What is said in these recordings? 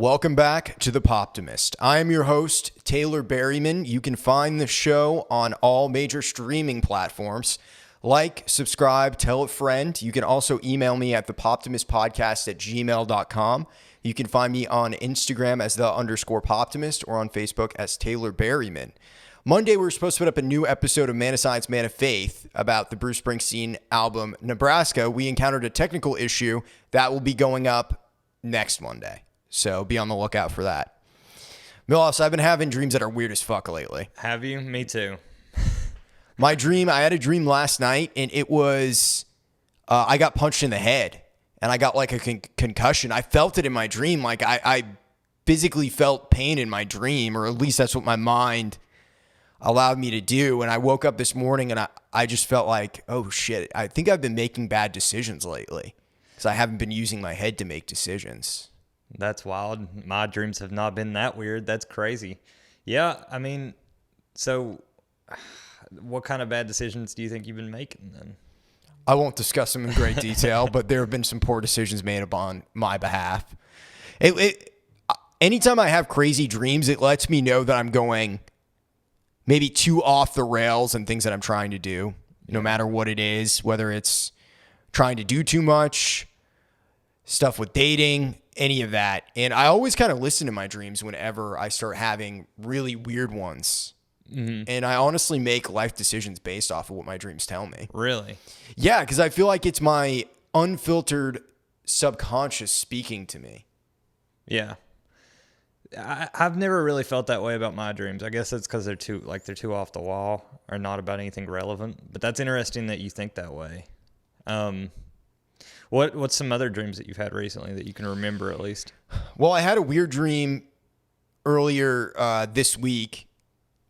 Welcome back to the Poptimist. I am your host, Taylor Berryman. You can find the show on all major streaming platforms. Like, subscribe, tell a friend. You can also email me at thepoptimistpodcast@gmail.com. You can find me on Instagram as _Poptimist or on Facebook as Taylor Berryman. Monday, we were supposed to put up a new episode of Man of Science, Man of Faith about the Bruce Springsteen album, Nebraska. We encountered a technical issue that will be going up next Monday. So be on the lookout for that. Milos, I've been having dreams that are weird as fuck lately. Have you? Me too. I had a dream last night, and it was, I got punched in the head, and I got like a concussion. I felt it in my dream. Like I physically felt pain in my dream, or at least that's what my mind allowed me to do. And I woke up this morning, and I just felt like, oh shit, I think I've been making bad decisions lately because I haven't been using my head to make decisions. That's wild. My dreams have not been that weird. That's crazy. Yeah, I mean, so what kind of bad decisions do you think you've been making then? I won't discuss them in great detail, but there have been some poor decisions made upon my behalf. Anytime I have crazy dreams, it lets me know that I'm going maybe too off the rails and things that I'm trying to do, no matter what it is, whether it's trying to do too much, stuff with dating, any of that. And I always kind of listen to my dreams whenever I start having really weird ones. Mm-hmm. And I honestly make life decisions based off of what my dreams tell me. Really? Yeah, because I feel like it's my unfiltered subconscious speaking to me. Yeah. I've never really felt that way about my dreams. I guess it's because they're too off the wall or not about anything relevant. But that's interesting that you think that way. What's some other dreams that you've had recently that you can remember at least? Well, I had a weird dream earlier this week.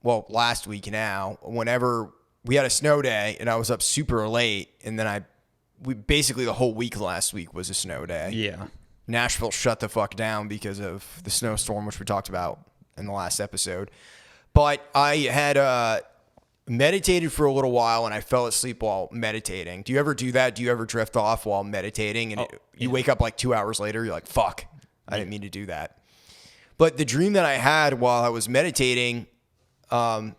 Well, last week now, whenever we had a snow day and I was up super late, and then we basically the whole week last week was a snow day. Yeah. Nashville shut the fuck down because of the snowstorm, which we talked about in the last episode. But I had meditated for a little while, and I fell asleep while meditating. Do you ever do that? Do you ever drift off while meditating, and you wake up like 2 hours later, you're like, fuck, I didn't mean to do that. But the dream that I had while I was meditating, I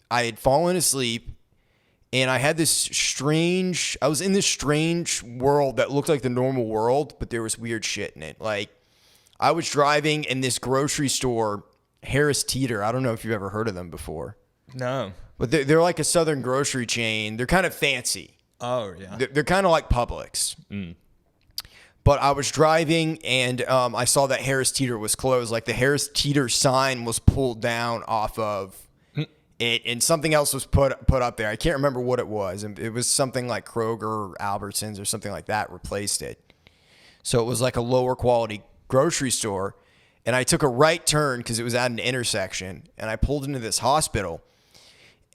had fallen asleep, and I was in this strange world that looked like the normal world, but there was weird shit in it. Like, I was driving in this grocery store, Harris Teeter. I don't know if you've ever heard of them before. No. But they're like a southern grocery chain. They're kind of fancy. Oh, yeah. They're kind of like Publix. Mm. But I was driving, and I saw that Harris Teeter was closed. Like, the Harris Teeter sign was pulled down off of it, and something else was put up there. I can't remember what it was. It was something like Kroger or Albertsons or something like that replaced it. So it was like a lower quality grocery store. And I took a right turn because it was at an intersection, and I pulled into this hospital.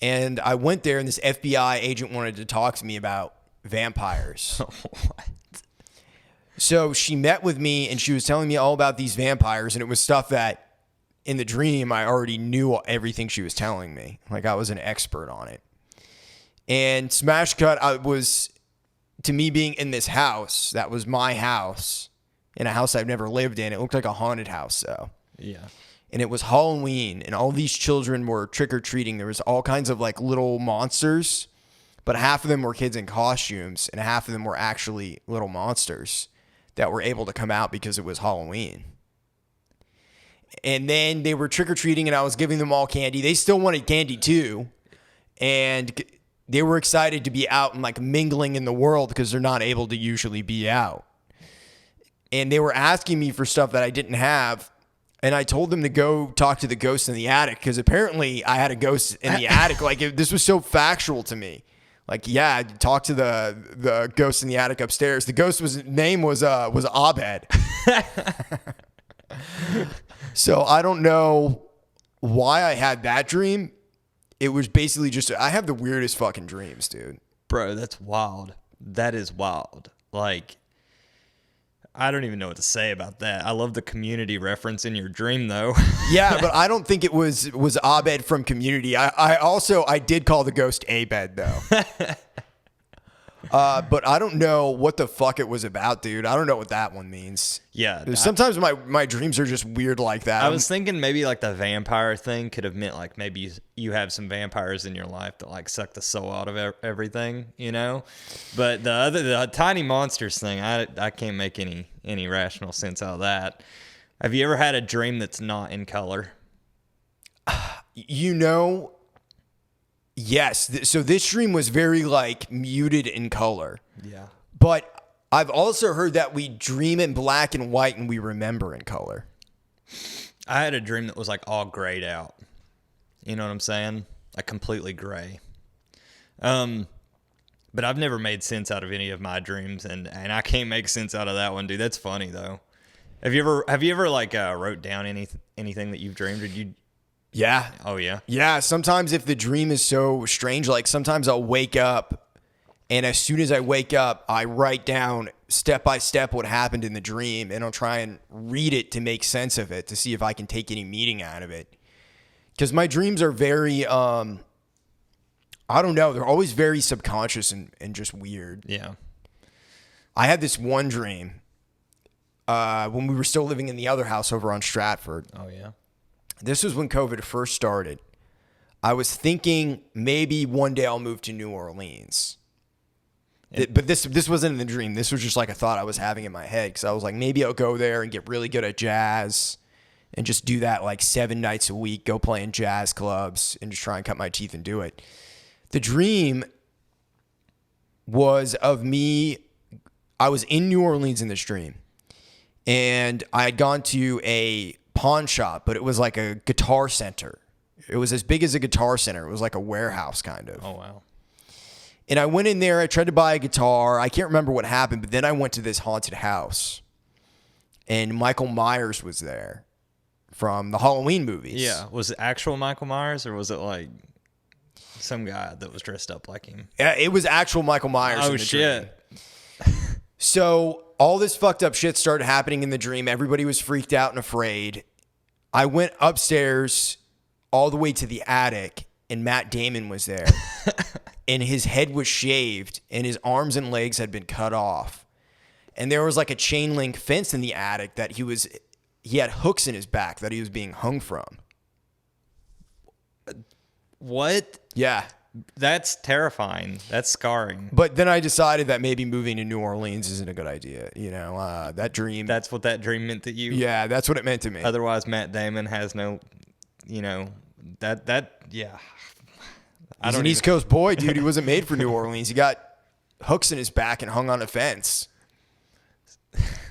And I went there, and this FBI agent wanted to talk to me about vampires. What? So she met with me, and she was telling me all about these vampires, and it was stuff that in the dream I already knew everything she was telling me. Like, I was an expert on it. And smash cut, I was, to me being in this house, that was my house, in a house I've never lived in. It looked like a haunted house, though. Yeah. And it was Halloween, and all these children were trick-or-treating. There was all kinds of like little monsters, but half of them were kids in costumes, and half of them were actually little monsters that were able to come out because it was Halloween. And then they were trick-or-treating, and I was giving them all candy. They still wanted candy too, and they were excited to be out and like mingling in the world because they're not able to usually be out. And they were asking me for stuff that I didn't have. And I told them to go talk to the ghost in the attic because apparently I had a ghost in the attic. Like, this was so factual to me. Like, yeah, talk to the ghost in the attic upstairs. The ghost name was Abed. So I don't know why I had that dream. It was basically just, I have the weirdest fucking dreams, dude. Bro, that's wild. That is wild. Like, I don't even know what to say about that. I love the Community reference in your dream, though. Yeah, but I don't think it was Abed from Community. I did call the ghost Abed, though. But I don't know what the fuck it was about, dude. I don't know what that one means. Yeah. Sometimes my dreams are just weird like that. I was thinking maybe like the vampire thing could have meant like maybe you have some vampires in your life that like suck the soul out of everything, you know? But the tiny monsters thing, I can't make any rational sense out of that. Have you ever had a dream that's not in color? You know, yes. So this dream was very like muted in color. Yeah. But I've also heard that we dream in black and white and we remember in color. I had a dream that was like all grayed out. You know what I'm saying? Like completely gray. But I've never made sense out of any of my dreams, and I can't make sense out of that one, dude. That's funny though. Have you ever like wrote down anything that you've dreamed? Or you? Yeah. Oh yeah. Yeah. Sometimes if the dream is so strange, like sometimes I'll wake up, and as soon as I wake up, I write down step by step what happened in the dream, and I'll try and read it to make sense of it to see if I can take any meaning out of it. Because my dreams are very, I don't know, they're always very subconscious and just weird. Yeah. I had this one dream when we were still living in the other house over on Stratford. Oh yeah. This was when COVID first started. I was thinking maybe one day I'll move to New Orleans. But this wasn't in the dream. This was just like a thought I was having in my head because I was like, maybe I'll go there and get really good at jazz and just do that like 7 nights a week, go play in jazz clubs and just try and cut my teeth and do it. The dream was of me. I was in New Orleans in this dream, and I had gone to a pawn shop, but it was like a guitar center. It was as big as a guitar center. It was like a warehouse kind of. Oh wow. And I went in there, I tried to buy a guitar. I can't remember what happened, but then I went to this haunted house. And Michael Myers was there from the Halloween movies. Yeah. Was it actual Michael Myers or was it like some guy that was dressed up like him? Yeah, it was actual Michael Myers. Oh in the shit. Dream. So all this fucked up shit started happening in the dream. Everybody was freaked out and afraid. I went upstairs all the way to the attic, and Matt Damon was there. And his head was shaved, and his arms and legs had been cut off. And there was like a chain link fence in the attic that he had hooks in his back that he was being hung from. What? Yeah. That's terrifying. That's scarring. But then I decided that maybe moving to New Orleans isn't a good idea. You know, that dream. That's what that dream meant to you? Yeah, that's what it meant to me. Otherwise, Matt Damon has no, yeah. He's an East Coast boy, dude. He wasn't made for New Orleans. He got hooks in his back and hung on a fence.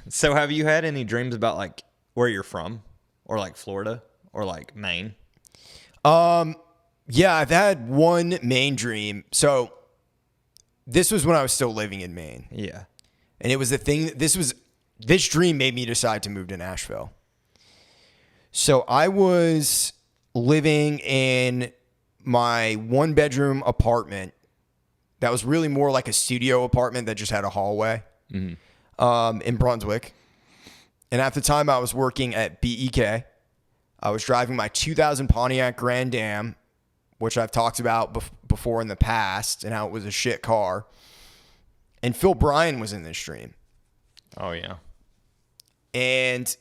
So have you had any dreams about like where you're from or like Florida or like Maine? Yeah, I've had one Maine dream. So this was when I was still living in Maine. Yeah. And it was the thing, this dream made me decide to move to Nashville. So I was living in my 1-bedroom apartment that was really more like a studio apartment that just had a hallway in Brunswick. And at the time I was working at BEK. I was driving my 2000 Pontiac Grand Am, which I've talked about before in the past and how it was a shit car. And Phil Bryan was in this dream. Oh, yeah. And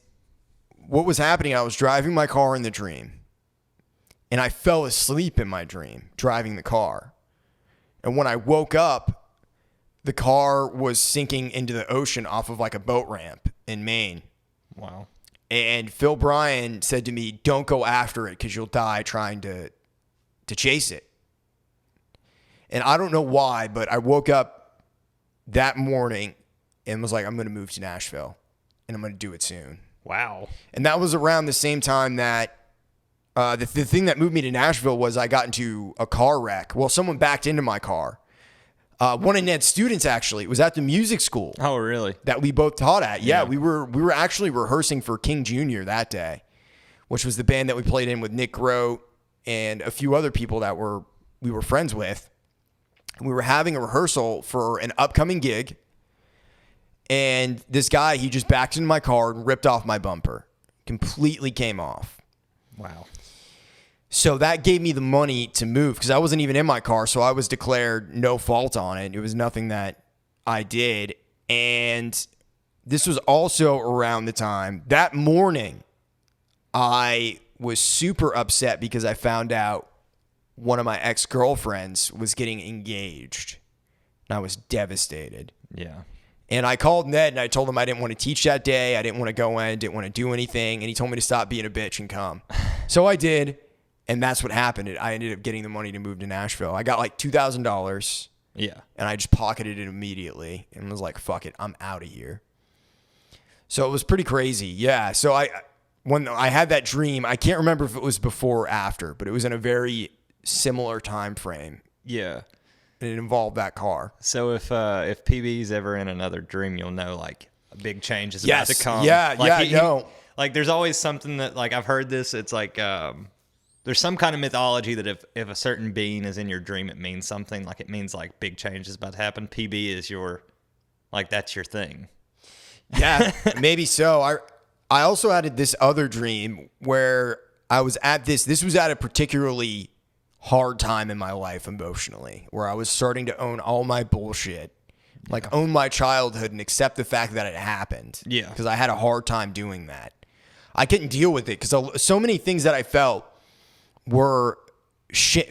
what was happening, I was driving my car in the dream. And I fell asleep in my dream driving the car. And when I woke up, the car was sinking into the ocean off of like a boat ramp in Maine. Wow. And Phil Bryan said to me, don't go after it because you'll die trying to chase it. And I don't know why, but I woke up that morning and was like, I'm going to move to Nashville and I'm going to do it soon. Wow. And that was around the same time that the thing that moved me to Nashville was I got into a car wreck. Well, someone backed into my car. One of Ned's students, actually. It was at the music school. Oh, really? That we both taught at. Yeah, we were actually rehearsing for King Jr. that day, which was the band that we played in with Nick Grote and a few other people that we were friends with. We were having a rehearsal for an upcoming gig, and this guy, he just backed into my car and ripped off my bumper. Completely came off. Wow. So that gave me the money to move because I wasn't even in my car, so I was declared no fault on it. It was nothing that I did. And this was also around the time that morning I was super upset because I found out one of my ex-girlfriends was getting engaged. And I was devastated. Yeah. And I called Ned and I told him I didn't want to teach that day. I didn't want to go in, didn't want to do anything. And he told me to stop being a bitch and come. So I did. And that's what happened. I ended up getting the money to move to Nashville. I got like $2,000. Yeah. And I just pocketed it immediately and was like, fuck it, I'm out of here. So it was pretty crazy. Yeah. So when I had that dream, I can't remember if it was before or after, but it was in a very similar time frame. Yeah. And it involved that car. So if PB's ever in another dream, you'll know like a big change is about to Yes. come. Yeah. Like, Yeah. Like there's always something that like I've heard this. It's like there's some kind of mythology that if a certain being is in your dream, it means something. Like it means like big change is about to happen. PB is that's your thing. Yeah, maybe so. I also had this other dream where I was at this was at a particularly hard time in my life emotionally, where I was starting to own all my bullshit, like own my childhood and accept the fact that it happened. Yeah. Because I had a hard time doing that. I couldn't deal with it because so many things that I felt were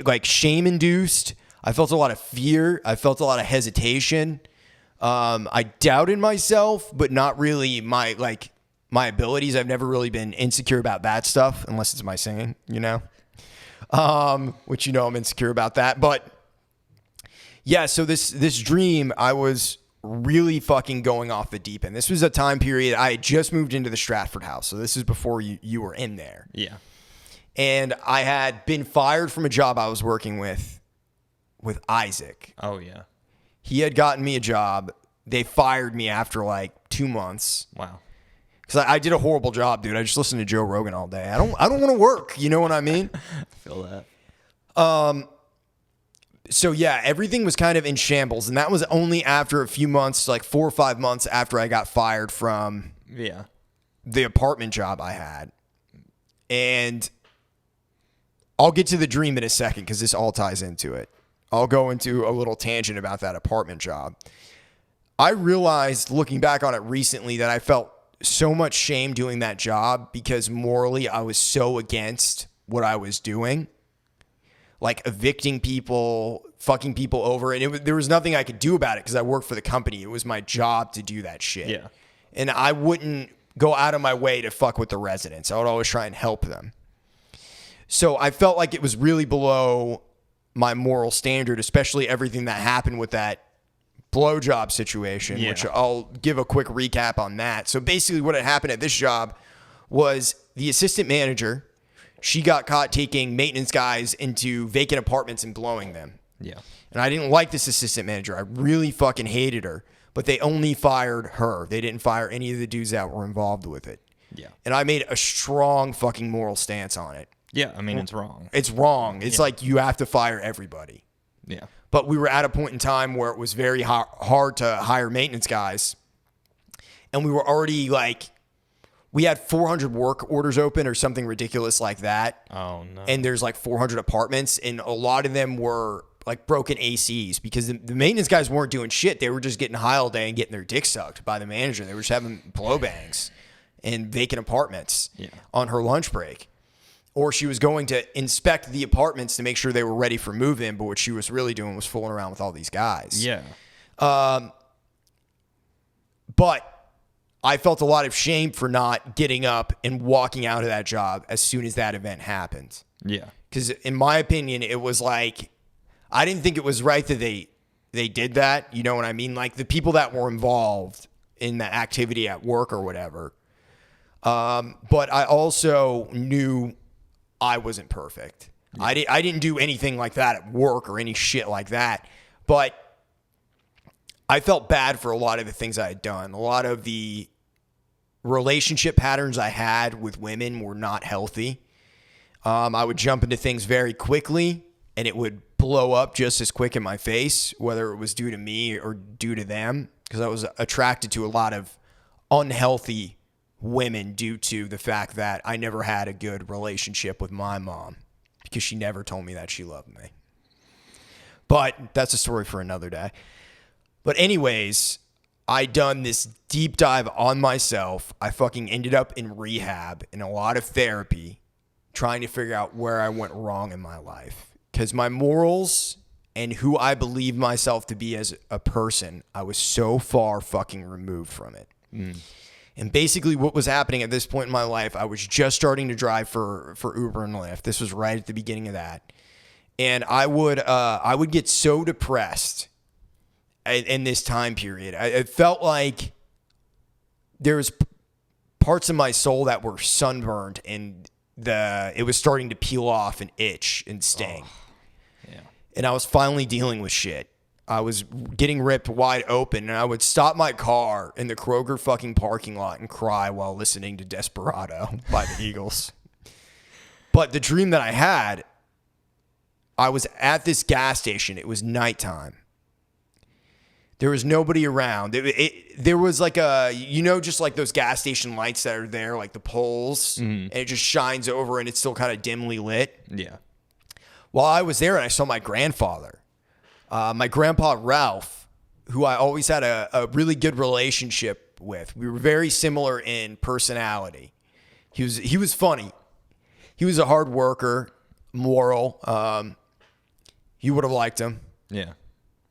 like shame-induced. I felt a lot of fear. I felt a lot of hesitation. I doubted myself, but not really my abilities. I've never really been insecure about that stuff, unless it's my singing, which I'm insecure about that. But yeah, so this dream, I was really fucking going off the deep end. This was a time period I had just moved into the Stratford house, so this is before you were in there. Yeah. And I had been fired from a job I was working with Isaac. Oh yeah. He had gotten me a job. They fired me after like 2 months. Wow. Because I did a horrible job, dude. I just listened to Joe Rogan all day. I don't want to work. You know what I mean? I feel that. So yeah, everything was kind of in shambles. And that was only after a few months, like 4 or 5 months after I got fired from the apartment job I had. And I'll get to the dream in a second because this all ties into it. I'll go into a little tangent about that apartment job. I realized looking back on it recently that I felt so much shame doing that job because morally I was so against what I was doing. Like evicting people, fucking people over. And there was nothing I could do about it because I worked for the company. It was my job to do that shit. Yeah. And I wouldn't go out of my way to fuck with the residents. I would always try and help them. So I felt like it was really below my moral standard, especially everything that happened with that blowjob situation, which I'll give a quick recap on that. So basically what had happened at this job was the assistant manager, she got caught taking maintenance guys into vacant apartments and blowing them. Yeah. And I didn't like this assistant manager. I really fucking hated her, but they only fired her. They didn't fire any of the dudes that were involved with it. Yeah. And I made a strong fucking moral stance on it. Yeah, I mean, it's wrong. It's wrong. It's like you have to fire everybody. Yeah. But we were at a point in time where it was very hard to hire maintenance guys. And we were already we had 400 work orders open or something ridiculous like that. Oh, no. And there's like 400 apartments. And a lot of them were like broken ACs because the maintenance guys weren't doing shit. They were just getting high all day and getting their dick sucked by the manager. They were just having blow bangs in vacant apartments on her lunch break. Or she was going to inspect the apartments to make sure they were ready for move-in, but what she was really doing was fooling around with all these guys. Yeah. But I felt a lot of shame for not getting up and walking out of that job as soon as that event happened. Yeah. Because in my opinion, it was like, I didn't think it was right that they did that. You know what I mean? Like the people that were involved in the activity at work or whatever. But I also knew I wasn't perfect. Yeah. I didn't do anything like that at work or any shit like that. But I felt bad for a lot of the things I had done. A lot of the relationship patterns I had with women were not healthy. I would jump into things very quickly and it would blow up just as quick in my face, whether it was due to me or due to them, because I was attracted to a lot of unhealthy women due to the fact that I never had a good relationship with my mom because she never told me that she loved me. But that's a story for another day. But anyways, I done this deep dive on myself. I fucking ended up in rehab and a lot of therapy trying to figure out where I went wrong in my life. Because my morals and who I believe myself to be as a person, I was so far fucking removed from it. And basically what was happening at this point in my life, I was just starting to drive for Uber and Lyft. This was right at the beginning of that. And I would get so depressed in this time period. It felt like there was parts of my soul that were sunburned and it was starting to peel off and itch and sting. Yeah. And I was finally dealing with shit. I was getting ripped wide open, and I would stop my car in the Kroger fucking parking lot and cry while listening to Desperado by the Eagles. But the dream that I had, I was at this gas station. It was nighttime. There was nobody around. There was like just like those gas station lights that are there, like the poles, and it just shines over and it's still kind of dimly lit. Yeah. While I was there and I saw my grandfather, my grandpa Ralph, who I always had a really good relationship with. We were very similar in personality. He was funny. He was a hard worker, moral. You would have liked him. Yeah.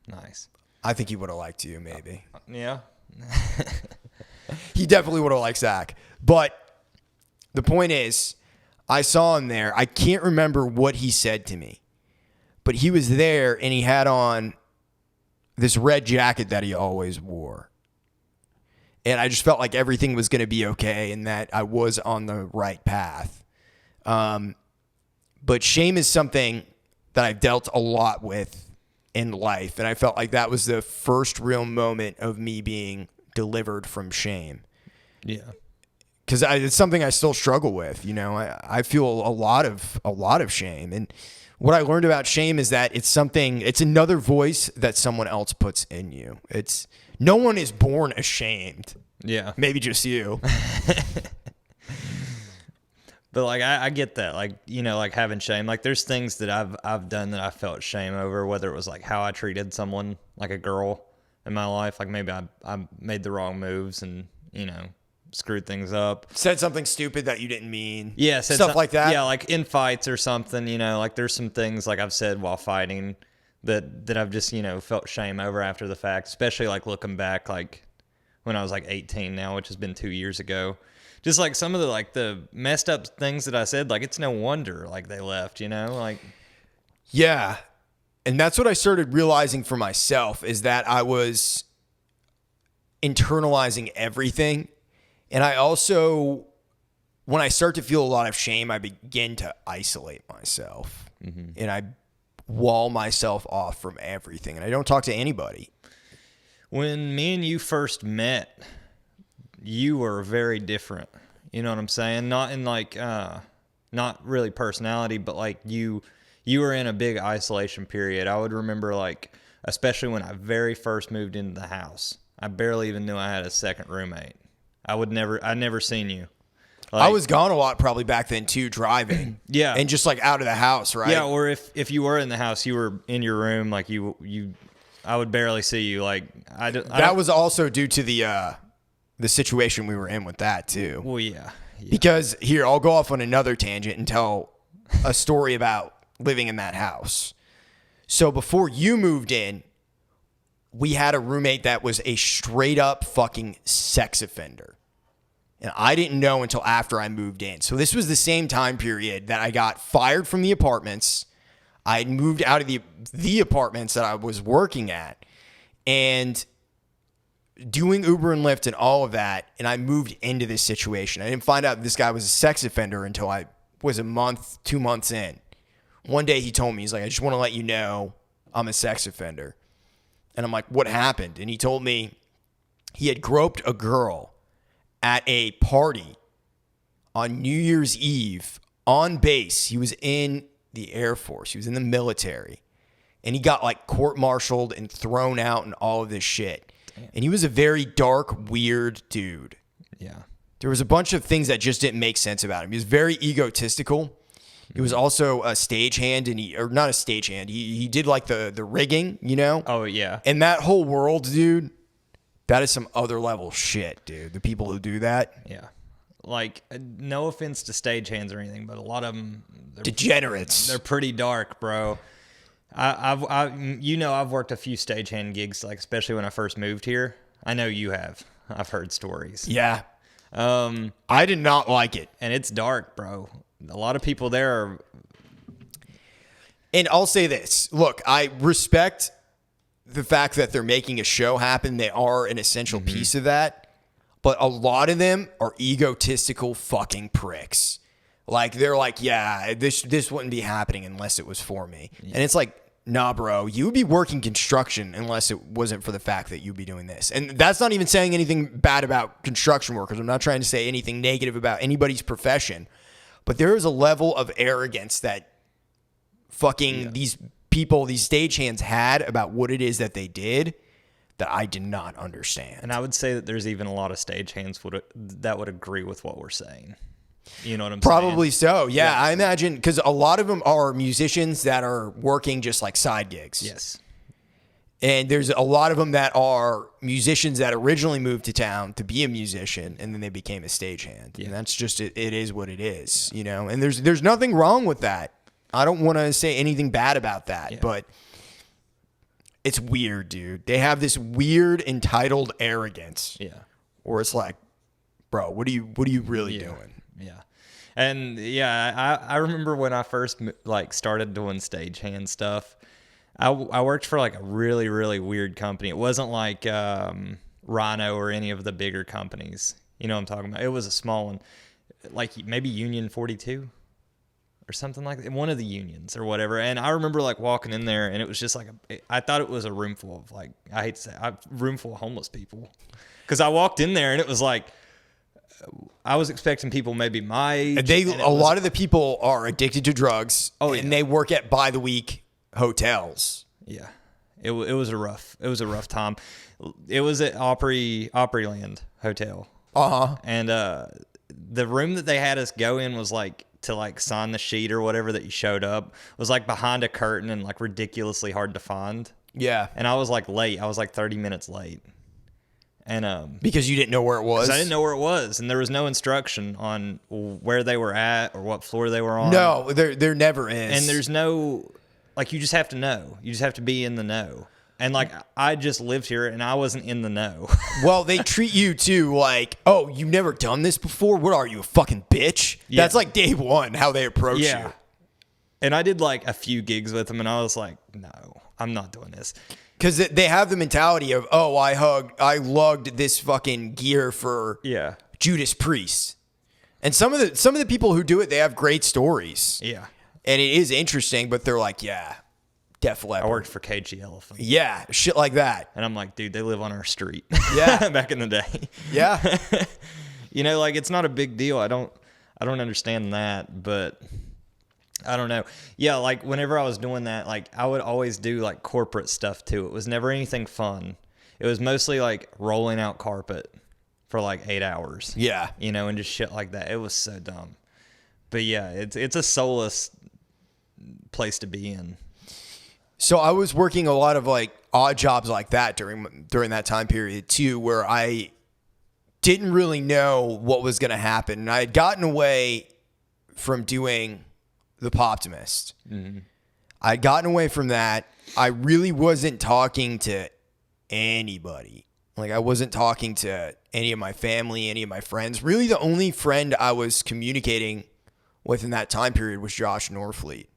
Nice. I think he would have liked you, maybe. Yeah. He definitely would have liked Zach. But the point is, I saw him there. I can't remember what he said to me. But he was there, and he had on this red jacket that he always wore. And I just felt like everything was going to be okay and that I was on the right path. But shame is something that I've dealt a lot with in life. And I felt like that was the first real moment of me being delivered from shame. Yeah. Because it's something I still struggle with. You know, I feel a lot of shame. And what I learned about shame is that it's another voice that someone else puts in you. No one is born ashamed. Yeah. Maybe just you. But like I get that, like, you know, like having shame. Like there's things that I've done that I felt shame over, whether it was like how I treated someone, like a girl in my life. Like maybe I made the wrong moves and, you know, screwed things up. Said something stupid that you didn't mean. Yeah, stuff like that. Yeah, like in fights or something, you know, like there's some things like I've said while fighting that I've just, you know, felt shame over after the fact, especially like looking back, like when I was like 18 now, which has been 2 years ago. Just like some of the messed up things that I said, like it's no wonder like they left, you know, like. Yeah. And that's what I started realizing for myself is that I was internalizing everything. And I also, when I start to feel a lot of shame, I begin to isolate myself. And I wall myself off from everything. And I don't talk to anybody. When me and you first met, you were very different. You know what I'm saying? Not in like, not really personality, but like you were in a big isolation period. I would remember like, especially when I very first moved into the house, I barely even knew I had a second roommate. I'd never seen you. Like, I was gone a lot probably back then too, driving. Yeah. And just like out of the house, right? Yeah. Or if you were in the house, you were in your room, like I would barely see you. Like that was also due to the situation we were in with that too. Well, yeah. Because here, I'll go off on another tangent and tell a story about living in that house. So before you moved in, we had a roommate that was a straight up fucking sex offender. And I didn't know until after I moved in. So this was the same time period that I got fired from the apartments. I had moved out of the apartments that I was working at. And doing Uber and Lyft and all of that, and I moved into this situation. I didn't find out this guy was a sex offender until I was 2 months in. One day he told me, he's like, I just want to let you know I'm a sex offender. And I'm like, what happened? And he told me he had groped a girl at a party on New Year's Eve on base. He was in the Air Force. He was in the military. And he got like court-martialed and thrown out and all of this shit. Damn. And he was a very dark, weird dude. Yeah. There was a bunch of things that just didn't make sense about him. He was very egotistical. He was also a stagehand, and or not a stagehand. He did like the rigging, you know? Oh yeah. And that whole world, dude, that is some other level shit, dude. The people who do that. Yeah. Like, no offense to stagehands or anything, but a lot of them, Degenerates. they're pretty dark, bro. I've worked a few stagehand gigs, like especially when I first moved here. I know you have. I've heard stories. Yeah. I did not like it. And it's dark, bro. A lot of people there are. And I'll say this. Look, I respect the fact that they're making a show happen. They are an essential piece of that. But a lot of them are egotistical fucking pricks. Like, they're like, yeah, this wouldn't be happening unless it was for me. Yeah. And it's like, nah, bro, you would be working construction unless it wasn't for the fact that you'd be doing this. And that's not even saying anything bad about construction workers. I'm not trying to say anything negative about anybody's profession. But there is a level of arrogance that fucking these people, these stagehands had about what it is that they did that I did not understand. And I would say that there's even a lot of stagehands that would agree with what we're saying. You know what I'm saying? Probably so. Yeah, I imagine, because a lot of them are musicians that are working just like side gigs. Yes. And there's a lot of them that are musicians that originally moved to town to be a musician, and then they became a stagehand. Yeah. And that's just, it is what it is, you know? And there's nothing wrong with that. I don't want to say anything bad about that, but it's weird, dude. They have this weird entitled arrogance. Yeah. Or it's like, bro, what are you really doing? Yeah. And I remember when I first started doing stagehand stuff, I worked for like a really, really weird company. It wasn't like Rhino or any of the bigger companies. You know what I'm talking about? It was a small one, like maybe Union 42 or something like that. One of the unions or whatever. And I remember like walking in there, and it was just like, I thought it was a room full of like, I hate to say, a room full of homeless people. Because I walked in there and it was like, I was expecting people maybe my age. A lot of the people are addicted to drugs. And they work at by the week hotels. Yeah, it was a rough time. It was at Opryland Hotel. And the room that they had us go in was like to like sign the sheet or whatever that you showed up was like behind a curtain and like ridiculously hard to find. Yeah, and I was like late. I was like 30 minutes late. And because you didn't know where it was? I didn't know where it was, and there was no instruction on where they were at or what floor they were on. No, there never is. And there's no, like, you just have to know. You just have to be in the know. And, like, I just lived here, and I wasn't in the know. Well, they treat you, too, like, oh, you've never done this before? What are you, a fucking bitch? Yeah. That's, like, day one, how they approach you. And I did, like, a few gigs with them, and I was like, no, I'm not doing this. Because they have the mentality of, oh, I lugged this fucking gear for Judas Priest. And some of the people who do it, they have great stories. Yeah. And it is interesting, but they're like, yeah, Def Leppard. I worked for KG Elephant. Yeah, shit like that. And I'm like, dude, they live on our street. Yeah. Back in the day. Yeah. You know, like, it's not a big deal. I don't understand that, but I don't know. Yeah, like, whenever I was doing that, like, I would always do, like, corporate stuff, too. It was never anything fun. It was mostly, like, rolling out carpet for, like, 8 hours. Yeah. You know, and just shit like that. It was so dumb. But, yeah, it's a soulless place to be in. So I was working a lot of, like, odd jobs like that during that time period, too, where I didn't really know what was going to happen. And I had gotten away from doing the Poptimist. Mm-hmm. I'd gotten away from that. I really wasn't talking to anybody. Like, I wasn't talking to any of my family, any of my friends. Really, the only friend I was communicating with in that time period was Josh Norfleet,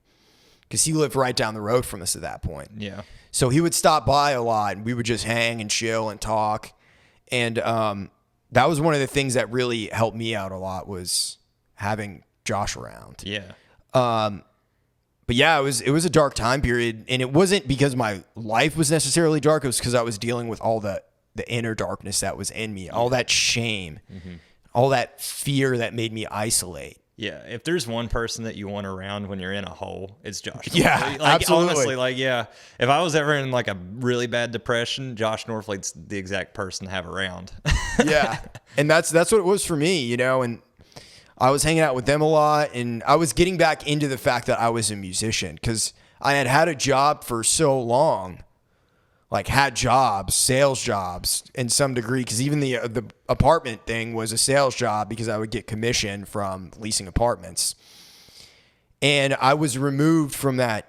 because he lived right down the road from us at that point. Yeah. So he would stop by a lot, and we would just hang and chill and talk. And that was one of the things that really helped me out a lot, was having Josh around. Yeah. But yeah, it was a dark time period, and it wasn't because my life was necessarily dark. It was because I was dealing with all the inner darkness that was in me, all that shame, all that fear that made me isolate. Yeah, if there's one person that you want around when you're in a hole, it's Josh. Yeah, like, absolutely. Honestly, like, yeah, if I was ever in like a really bad depression, Josh Norfleet's the exact person to have around. Yeah, and that's what it was for me, you know. And I was hanging out with them a lot, and I was getting back into the fact that I was a musician because I had had a job for so long, like had jobs, sales jobs in some degree, because even the apartment thing was a sales job because I would get commission from leasing apartments. And I was removed from that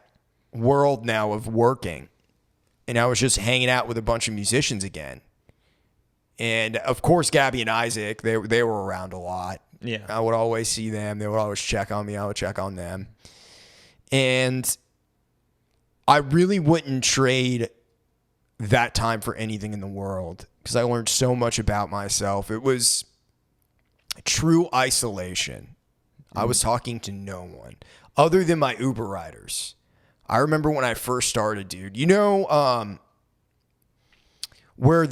world now of working, and I was just hanging out with a bunch of musicians again. And of course, Gabby and Isaac, they were around a lot. Yeah. I would always see them. They would always check on me. I would check on them. And I really wouldn't trade that time for anything in the world because I learned so much about myself. It was true isolation. I was talking to no one other than my Uber riders. I remember when I first started, dude. You know, where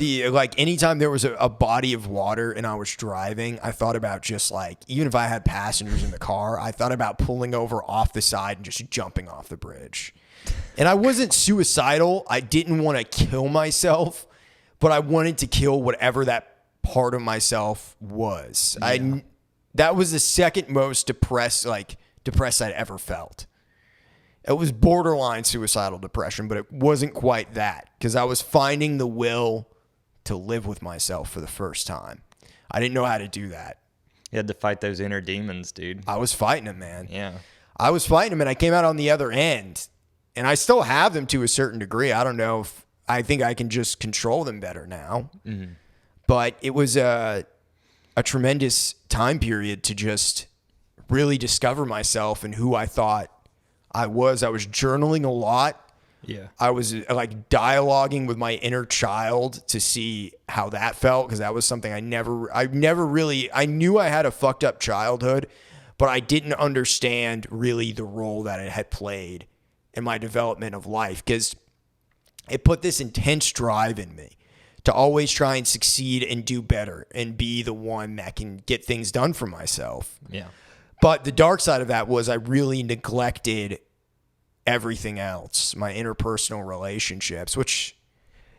anytime there was a body of water and I was driving, I thought about just like, even if I had passengers in the car, I thought about pulling over off the side and just jumping off the bridge. And I wasn't suicidal. I didn't want to kill myself, but I wanted to kill whatever that part of myself was. Yeah. That was the second most depressed I'd ever felt. It was borderline suicidal depression, but it wasn't quite that because I was finding the will to live with myself for the first time. I didn't know how to do that. You had to fight those inner demons, dude. I was fighting them, man. Yeah. I was fighting them, and I came out on the other end. And I still have them to a certain degree. I don't know if I think I can just control them better now. Mm-hmm. But it was a tremendous time period to just really discover myself and who I thought I was. I was journaling a lot. Yeah. I was like dialoguing with my inner child to see how that felt because that was something I knew I had a fucked up childhood, but I didn't understand really the role that it had played in my development of life because it put this intense drive in me to always try and succeed and do better and be the one that can get things done for myself. Yeah. But the dark side of that was I really neglected everything else, my interpersonal relationships, which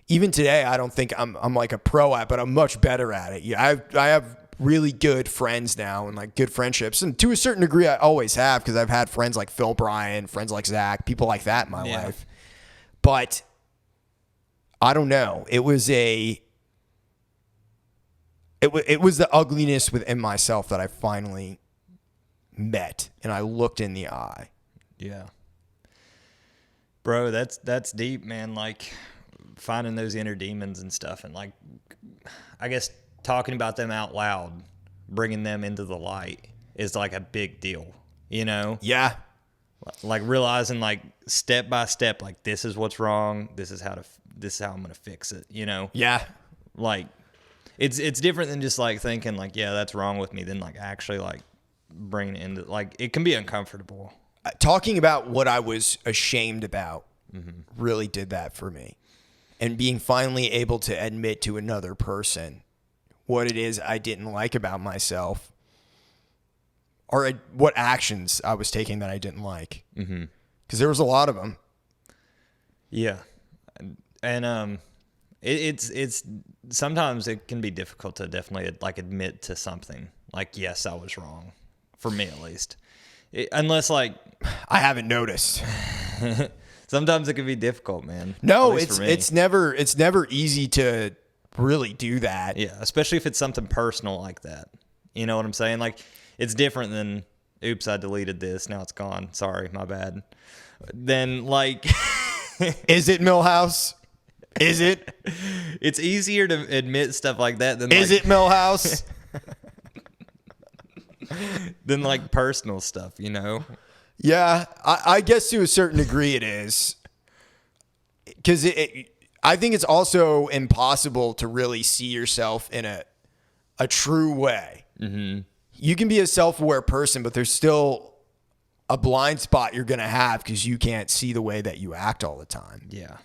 even today I don't think I'm like a pro at, but I'm much better at it. Yeah, I have really good friends now and like good friendships, and to a certain degree I always have because I've had friends like Phil Bryan, friends like Zach, people like that in my life. But I don't know. It was the ugliness within myself that I finally met and I looked in the eye. Yeah. Bro, that's deep, man. Like finding those inner demons and stuff, and like I guess talking about them out loud, bringing them into the light is like a big deal, you know? Yeah. Like realizing like step by step, like this is what's wrong. This is how I'm going to fix it, you know? Yeah. Like it's different than just like thinking like, yeah, that's wrong with me. Then like actually like bringing it into like, it can be uncomfortable. Talking about what I was ashamed about really did that for me. And being finally able to admit to another person what it is I didn't like about myself or what actions I was taking that I didn't like. Because there was a lot of them. Yeah. And it's sometimes it can be difficult to definitely like admit to something. Like, yes, I was wrong. For me, at least. Unless like I haven't noticed. Sometimes it can be difficult, man. No, it's never easy to really do that. Yeah, especially if it's something personal like that. You know what I'm saying? Like it's different than oops, I deleted this, now it's gone. Sorry, my bad. Then like is it Millhouse? Is it? It's easier to admit stuff like that than is it Millhouse? Than like personal stuff, you know? Yeah, I guess to a certain degree it is. Because I think it's also impossible to really see yourself in a true way. Mm-hmm. You can be a self-aware person, but there's still a blind spot you're going to have because you can't see the way that you act all the time. Yeah.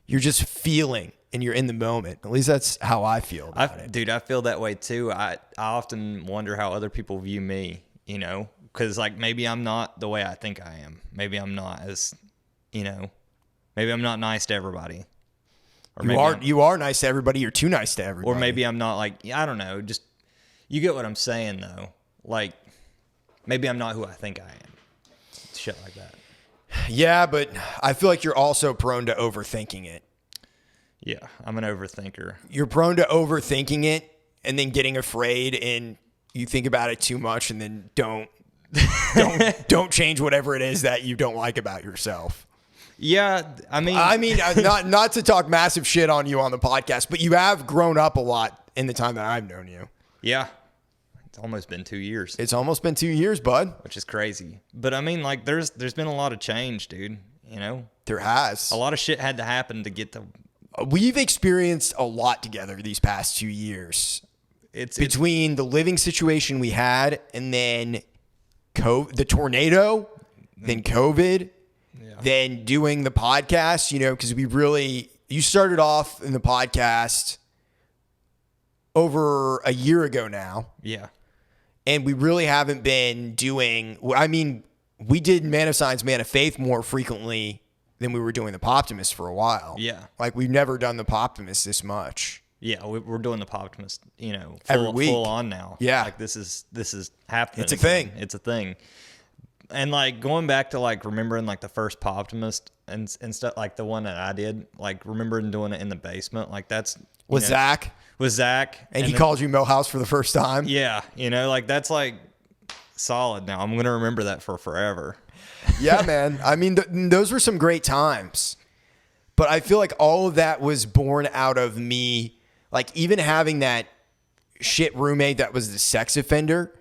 You're just feeling and you're in the moment. At least that's how I feel about it. Dude, I feel that way too. I often wonder how other people view me, you know, because like maybe I'm not the way I think I am. Maybe I'm not as, you know, maybe I'm not nice to everybody. Or you are nice to everybody. You're too nice to everybody. Or maybe I'm not like, I don't know. Just you get what I'm saying though. Like maybe I'm not who I think I am. Shit like that. Yeah, but I feel like you're also prone to overthinking it. Yeah, I'm an overthinker. You're prone to overthinking it and then getting afraid, and you think about it too much, and then don't change whatever it is that you don't like about yourself. Yeah, I mean, not to talk massive shit on you on the podcast, but you have grown up a lot in the time that I've known you. Yeah. It's almost been 2 years. It's almost been 2 years, bud. Which is crazy. But I mean, like, there's been a lot of change, dude. You know? There has. A lot of shit had to happen to get to... We've experienced a lot together these past 2 years. It's between the living situation we had and then the tornado, then COVID, then doing the podcast, you know, because you started off in the podcast over a year ago now. Yeah. And we really haven't been doing, I mean, we did Man of Science, Man of Faith more frequently than we were doing the Poptimist for a while. Yeah. Like, we've never done the Poptimist this much. Yeah, we're doing the Poptimist, you know, every week. Full on now. Yeah. Like, this is happening. It's a thing. It's a thing. And, like, going back to, like, remembering, like, the first Poptimist and stuff, like the one that I did, like, remembering doing it in the basement, like, that's... With Zach? With Zach. And he called you Millhouse for the first time? Yeah, you know, like, that's, like, solid now. I'm going to remember that for forever. Yeah, man. I mean, those were some great times. But I feel like all of that was born out of me, like, even having that shit roommate that was the sex offender.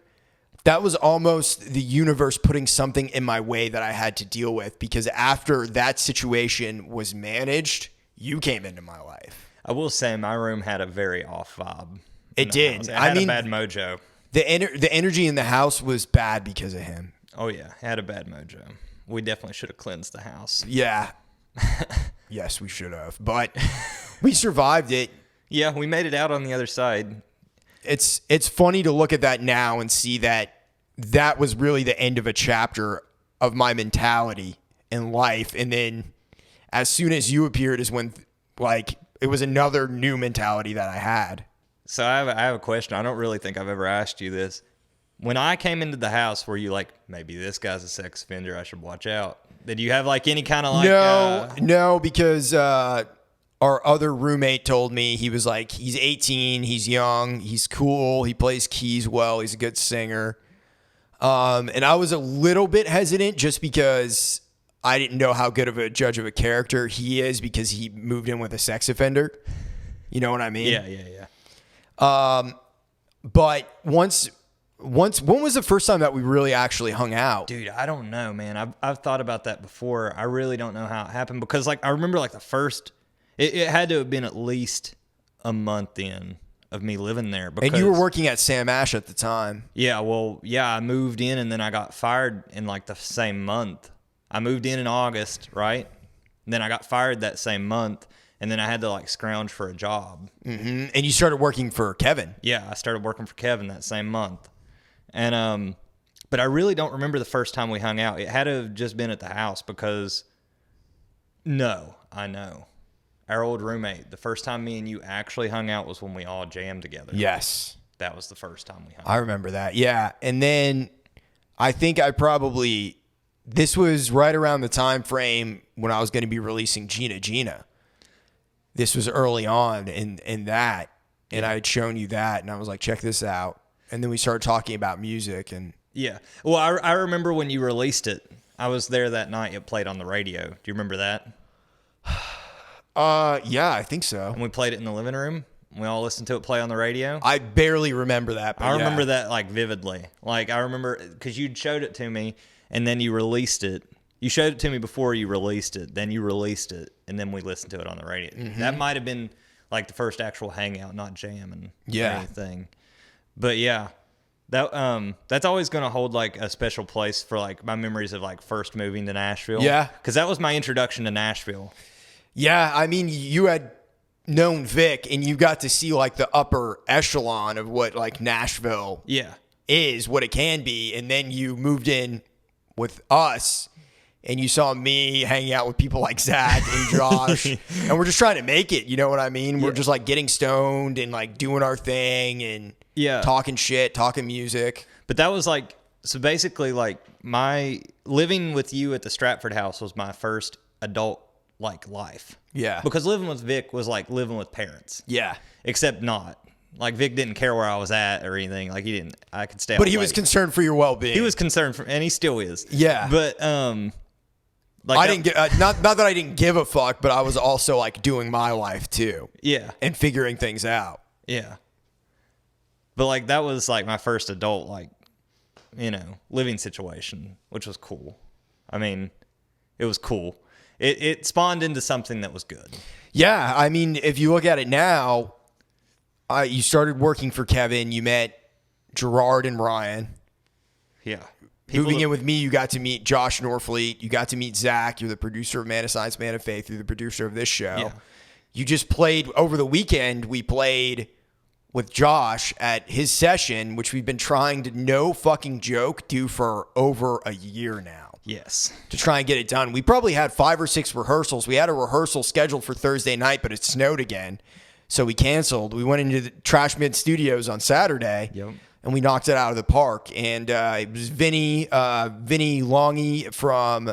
That was almost the universe putting something in my way that I had to deal with, because after that situation was managed, you came into my life. I will say my room had a very off vibe. It did. It had a bad mojo. The energy in the house was bad because of him. Oh, yeah. It had a bad mojo. We definitely should have cleansed the house. Yeah. Yes, we should have. But we survived it. Yeah, we made it out on the other side. It's funny to look at that now and see that was really the end of a chapter of my mentality in life. And then as soon as you appeared is when, like, it was another new mentality that I had. So I have a question. I don't really think I've ever asked you this. When I came into the house, were you like, maybe this guy's a sex offender, I should watch out? Did you have like any kind of like... No, because our other roommate told me, he was like, he's 18, he's young, he's cool, he plays keys well, he's a good singer. And I was a little bit hesitant just because I didn't know how good of a judge of a character he is, because he moved in with a sex offender. You know what I mean? Yeah. But once, when was the first time that we really actually hung out? Dude, I don't know, man. I've thought about that before. I really don't know how it happened, because like I remember like the first, it had to have been at least a month in of me living there. Because, and you were working at Sam Ash at the time. Yeah, well, yeah, I moved in and then I got fired in like the same month. I moved in August, right? And then I got fired that same month, and then I had to like scrounge for a job. Mm-hmm. And you started working for Kevin. Yeah, I started working for Kevin that same month. And but I really don't remember the first time we hung out. It had to have just been at the house, because I know. Our old roommate, the first time me and you actually hung out was when we all jammed together. Yes. That was the first time we hung out. I remember that. Yeah. And then I think this was right around the time frame when I was going to be releasing Gina. This was early on in that. And I had shown you that, and I was like, check this out. And then we started talking about music. And yeah. Well, I remember when you released it. I was there that night. It played on the radio. Do you remember that? Yeah, I think so. And we played it in the living room. We all listened to it play on the radio. I barely remember that. But I remember that like vividly. Like I remember because you showed it to me, and then you released it. You showed it to me before you released it. Then you released it, and then we listened to it on the radio. Mm-hmm. That might have been like the first actual hangout, not jamming or anything. But yeah, that's always going to hold like a special place for like my memories of like first moving to Nashville. Yeah, because that was my introduction to Nashville. Yeah, I mean, you had known Vic, and you got to see like the upper echelon of what like Nashville is, what it can be. And then you moved in with us, and you saw me hanging out with people like Zach and Josh, and we're just trying to make it. You know what I mean? We're just like getting stoned and like doing our thing and talking shit, talking music. But that was like, So basically, like, my living with you at the Stratford house was my first adult like life. Yeah. Because living with Vic was like living with parents. Yeah. Except not. Like, Vic didn't care where I was at or anything. Like, he didn't. I could stay out But he was late. concerned for your well-being. He was concerned for, and he still is. Yeah. But like I didn't get not that I didn't give a fuck, but I was also like doing my life too. Yeah. And figuring things out. Yeah. But like that was like my first adult like, you know, living situation, which was cool. I mean, it was cool. It spawned into something that was good. Yeah, I mean, if you look at it now, you started working for Kevin. You met Gerard and Ryan. Yeah. Moving in with me, you got to meet Josh Norfleet. You got to meet Zach. You're the producer of Man of Science, Man of Faith. You're the producer of this show. Yeah. You just played over the weekend. We played with Josh at his session, which we've been trying to, no fucking joke, do for over a year now. Yes. To try and get it done. We probably had 5 or 6 rehearsals. We had a rehearsal scheduled for Thursday night, but it snowed again. So we canceled. We went into the Trash Mid Studios on Saturday. Yep. And we knocked it out of the park. And it was Vinny Longy from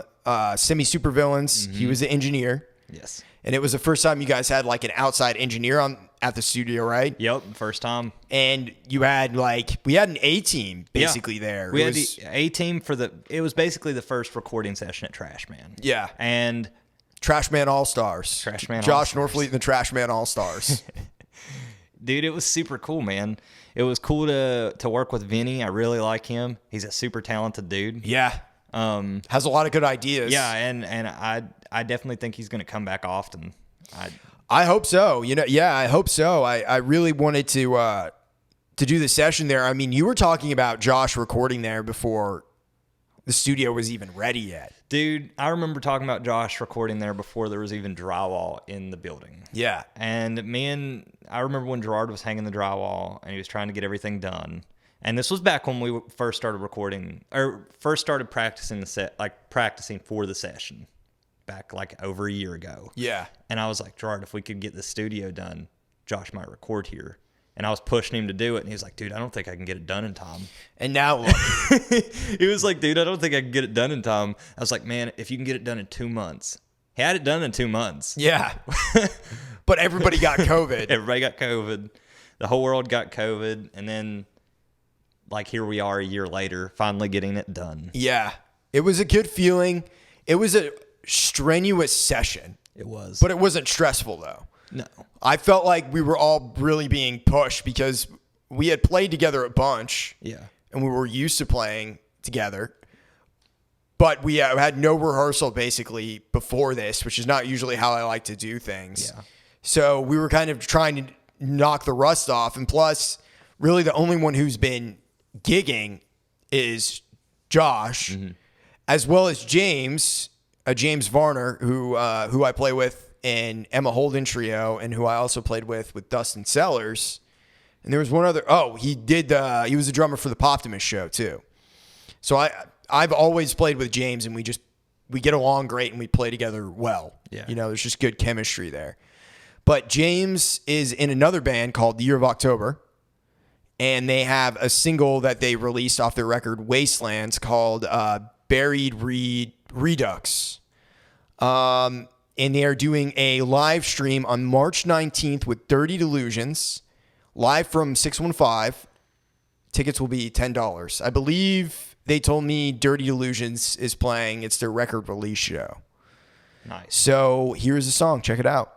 Semi Supervillains. Mm-hmm. He was the engineer. Yes. And it was the first time you guys had like an outside engineer at the studio, right? Yep, first time. And you had we had an A-team basically there. We had the A-team it was basically the first recording session at Trash Man. Yeah. And Trash Man All-Stars. Trash Man Josh All-Stars. Norfleet and the Trash Man All-Stars. Dude, it was super cool, man. It was cool to work with Vinny. I really like him. He's a super talented dude. Yeah. Has a lot of good ideas. Yeah, and I definitely think he's going to come back often. I hope so. You know, yeah, I hope so. I really wanted to do the session there. I mean, you were talking about Josh recording there before the studio was even ready yet. Dude, I remember talking about Josh recording there before there was even drywall in the building. Yeah. And I remember when Gerard was hanging the drywall and he was trying to get everything done. And this was back when we first started recording, or first started practicing practicing for the session, back like over a year ago. Yeah. And I was like, Gerard, if we could get the studio done, Josh might record here. And I was pushing him to do it, and he was like, dude, I don't think I can get it done in time. And now look. He was like, dude, I don't think I can get it done in time. I was like, man, if you can get it done in 2 months. He had it done in 2 months. Yeah. But everybody got COVID. Everybody got COVID. The whole world got COVID. And then, like, here we are a year later, finally getting it done. Yeah. It was a good feeling. It was a strenuous session. It was. But it wasn't stressful, though. No. I felt like we were all really being pushed because we had played together a bunch. Yeah. And we were used to playing together. But we had no rehearsal basically before this, which is not usually how I like to do things. Yeah. So we were kind of trying to knock the rust off. And plus, really the only one who's been gigging is Josh, as well as James Varner, who I play with in Emma Holden Trio, and who I also played with Dustin Sellers. And there was one other. Oh, he was a drummer for the Poptimist show too. So I've always played with James, and we get along great, and we play together well. Yeah. You know, there's just good chemistry there. But James is in another band called The Year of October, and they have a single that they released off their record Wastelands called Buried Redux. And they are doing a live stream on March 19th with Dirty Delusions, live from 615. Tickets will be $10. I believe they told me Dirty Delusions is playing. It's their record release show. Nice. So here's the song. Check it out.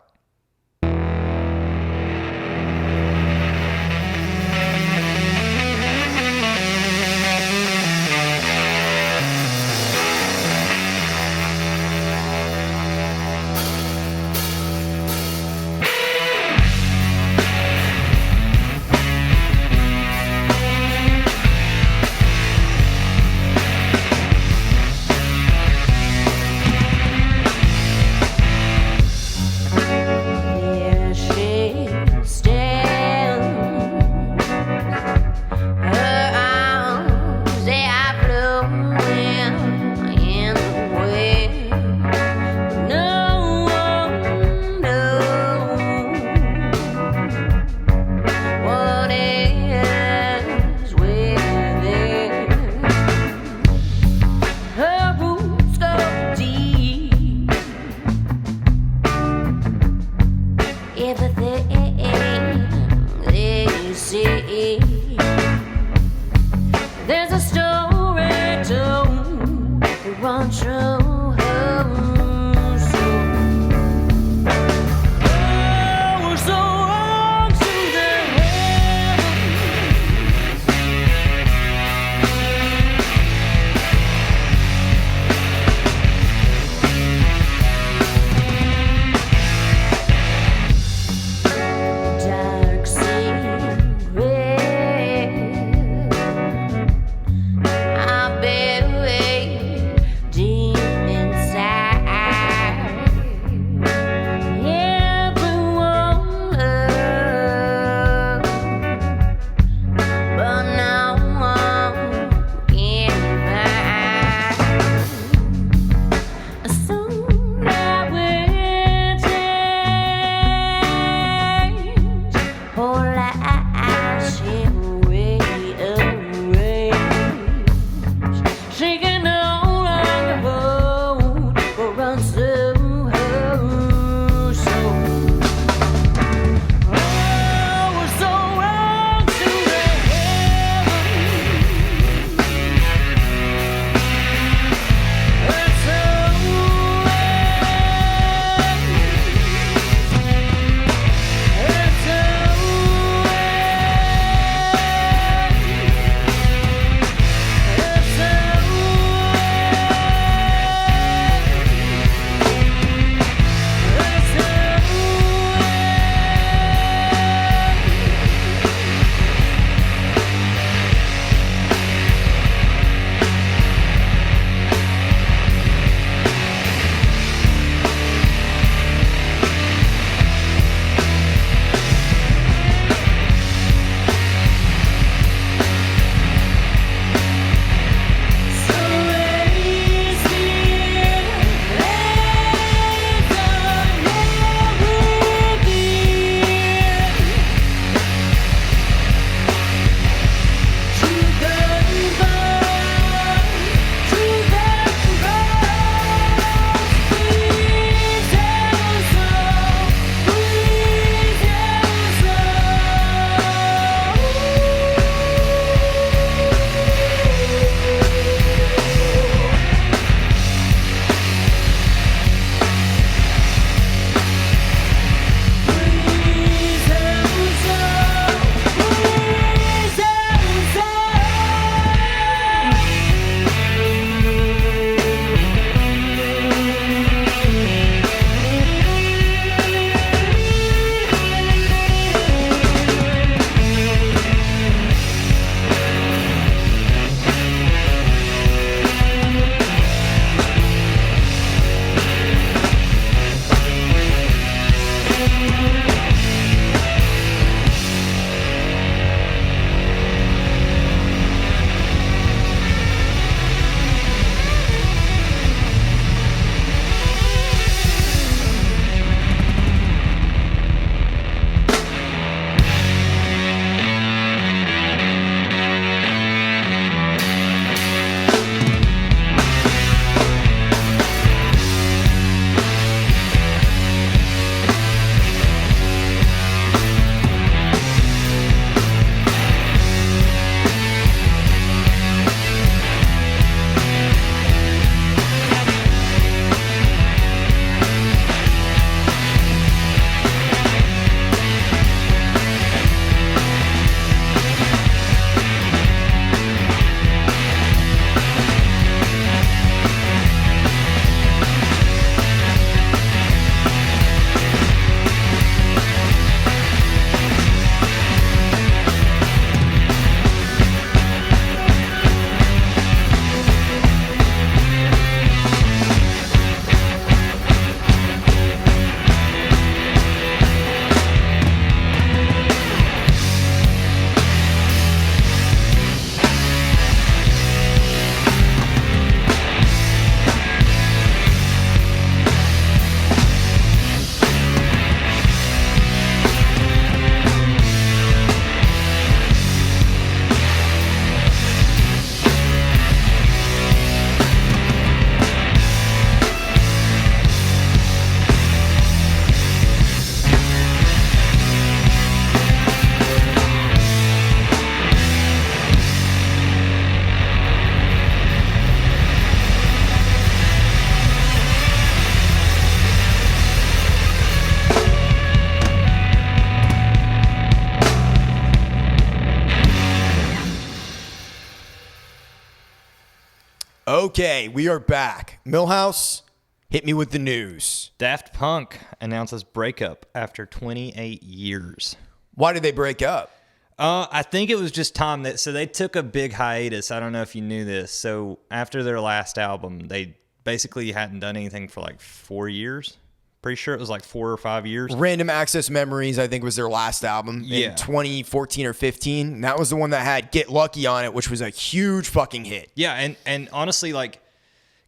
Okay, we are back. Millhouse, hit me with the news. Daft Punk announces breakup after 28 years. Why did they break up? I think it was just time so they took a big hiatus. I don't know if you knew this. So after their last album, they basically hadn't done anything for like 4 years. Pretty sure it was like 4 or 5 years. Random Access Memories, I think, was their last album in 2014 or 15. That was the one that had Get Lucky on it, which was a huge fucking hit. Yeah, and honestly, like,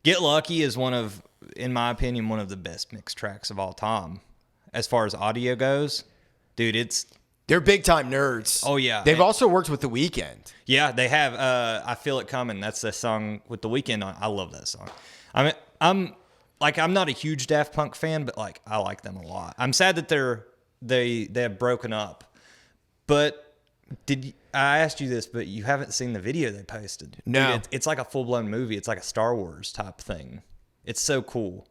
Get Lucky is in my opinion, one of the best mixed tracks of all time. As far as audio goes, dude, they're big time nerds. Oh, yeah. They've also worked with The Weeknd. Yeah, they have. I Feel It Coming. That's the song with The Weeknd on. I love that song. I mean, I'm not a huge Daft Punk fan, but like I like them a lot. I'm sad that they have broken up. But I asked you this, but you haven't seen the video they posted? No, dude, it's like a full blown movie. It's like a Star Wars type thing. It's so cool.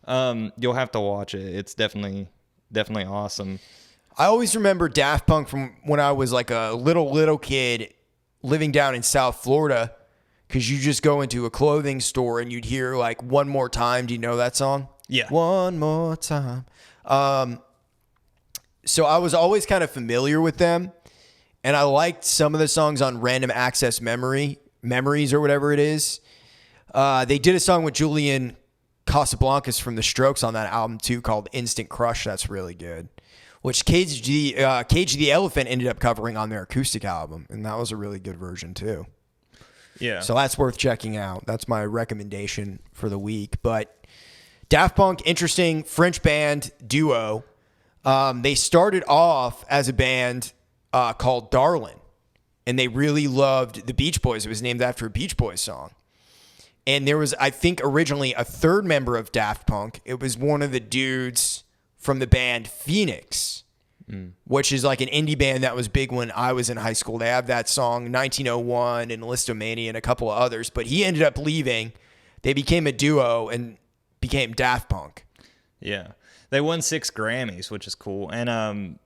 You'll have to watch it. It's definitely awesome. I always remember Daft Punk from when I was like a little kid living down in South Florida. Because you just go into a clothing store and you'd hear like One More Time. Do you know that song? Yeah. One More Time. So I was always kind of familiar with them. And I liked some of the songs on Random Access Memories or whatever it is. They did a song with Julian Casablancas from The Strokes on that album too called Instant Crush. That's really good. Which Cage the Elephant ended up covering on their acoustic album. And that was a really good version too. Yeah. So that's worth checking out. That's my recommendation for the week. But Daft Punk, interesting French band duo. They started off as a band called Darlin', and they really loved the Beach Boys. It was named after a Beach Boys song. And there was, I think, originally a third member of Daft Punk. It was one of the dudes from the band Phoenix. Which is like an indie band that was big when I was in high school. They have that song 1901 and Listomania and a couple of others, but he ended up leaving. They became a duo and became Daft Punk. Yeah. They won 6 Grammys, which is cool. And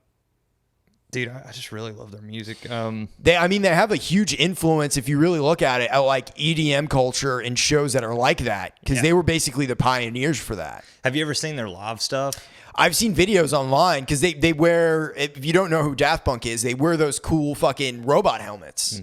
dude, I just really love their music. They have a huge influence if you really look at it at like EDM culture and shows that are like that because they were basically the pioneers for that. Have you ever seen their live stuff? I've seen videos online because they wear, if you don't know who Daft Punk is, they wear those cool fucking robot helmets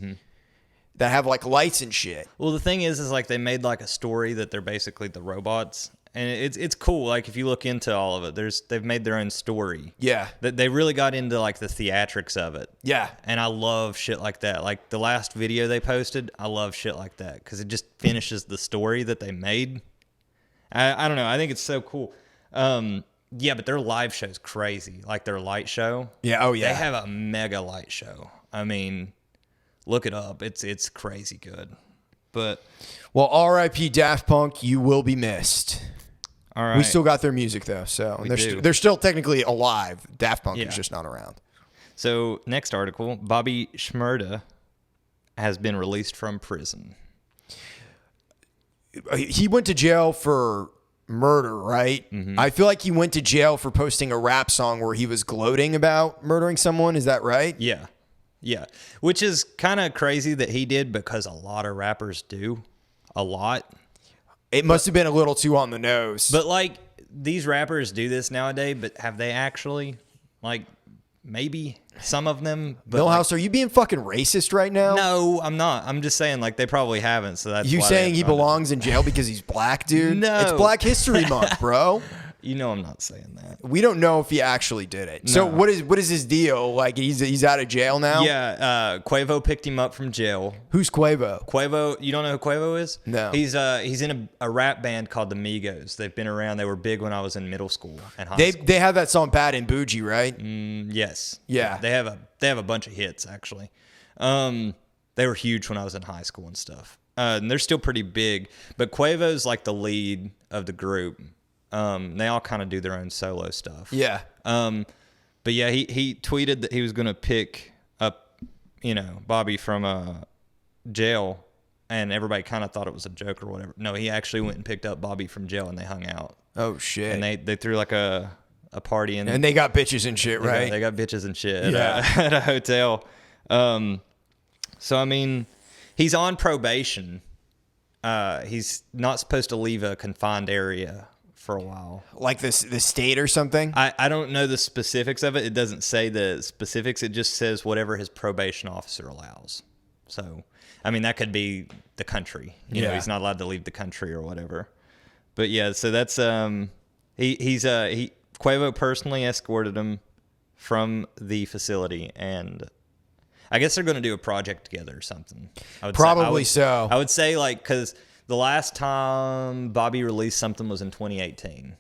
that have like lights and shit. Well, the thing is like they made like a story that they're basically the robots. And it's cool. Like if you look into all of it, they've made their own story. Yeah. They really got into like the theatrics of it. Yeah. And I love shit like that. Like the last video they posted, I love shit like that because it just finishes the story that they made. I don't know. I think it's so cool. Yeah, but their live show's crazy. Like their light show. Yeah. Oh yeah. They have a mega light show. I mean, look it up. It's crazy good. But well, R.I.P. Daft Punk. You will be missed. All right. We still got their music though, so they're still technically alive. Daft Punk is just not around. So next article, Bobby Shmurda has been released from prison. He went to jail for murder, right? Mm-hmm. I feel like he went to jail for posting a rap song where he was gloating about murdering someone. Is that right? Yeah. Yeah. Which is kind of crazy that he did because a lot of rappers do. A lot. It must have been a little too on the nose. But like these rappers do this nowadays, but have they actually? Like maybe some of them. But Millhouse, are you being fucking racist right now? No, I'm not. I'm just saying like they probably haven't. So that's you saying he belongs in jail because he's black, dude? No, it's Black History Month, bro. You know I'm not saying that. We don't know if he actually did it. No. So what is his deal? Like he's out of jail now? Yeah, Quavo picked him up from jail. Who's Quavo? Quavo, you don't know who Quavo is? No. He's in a rap band called the Migos. They've been around. They were big when I was in middle school and high school. They have that song Bad and Bougie, right? Yes. Yeah. They have a bunch of hits actually. They were huge when I was in high school and stuff. And they're still pretty big, but Quavo's like the lead of the group. They all kind of do their own solo stuff. Yeah. But yeah, he tweeted that he was going to pick up, Bobby from jail, and everybody kind of thought it was a joke or whatever. No, he actually went and picked up Bobby from jail, and they hung out. Oh shit! And they threw like a party and they got bitches and shit, right? They got bitches and shit at a hotel. So I mean, he's on probation. he's not supposed to leave a confined area for a while. Like the state or something? I don't know the specifics of it. It doesn't say the specifics. It just says whatever his probation officer allows. So, I mean, that could be the country. You know, he's not allowed to leave the country or whatever. But yeah, so that's Quavo personally escorted him from the facility, and I guess they're going to do a project together or something. Probably so. I would say, like, because the last time Bobby released something was in 2018.